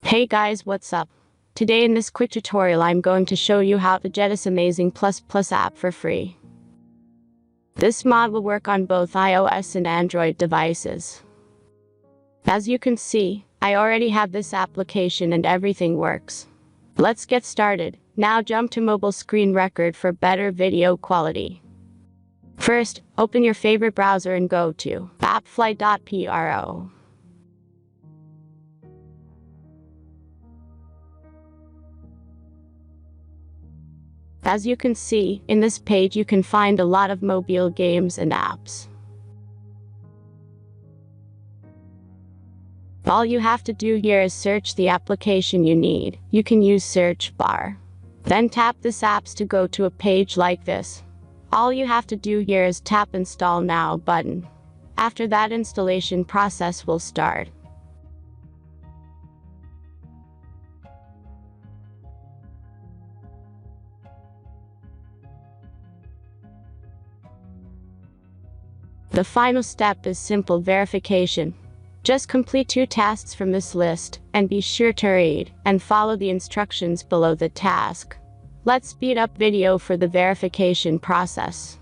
Hey guys, what's up? Today in this quick tutorial I'm going to show you how to get this amazing plus app for free. This mod will work on both iOS and Android devices. As you can see, I already have this application and everything works. Let's get started. Now jump to mobile screen record for better video quality. First, open your favorite browser and go to appflight.pro. As you can see, in this page you can find a lot of mobile games and apps. All you have to do here is search the application you need. You can use search bar. Then tap this apps to go to a page like this. All you have to do here is tap Install Now button. After that, installation process will start. The final step is simple verification. Just complete 2 tasks from this list, and be sure to read and follow the instructions below the task. Let's speed up video for the verification process.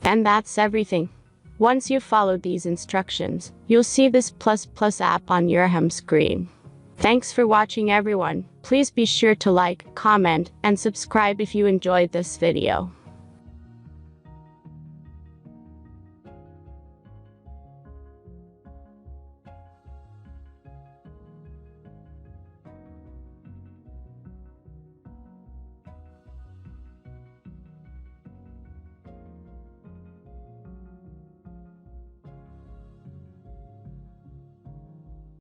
And that's everything. Once you've followed these instructions, you'll see this plus app on your home screen. Thanks for watching everyone. Please be sure to like, comment, and subscribe if you enjoyed this video.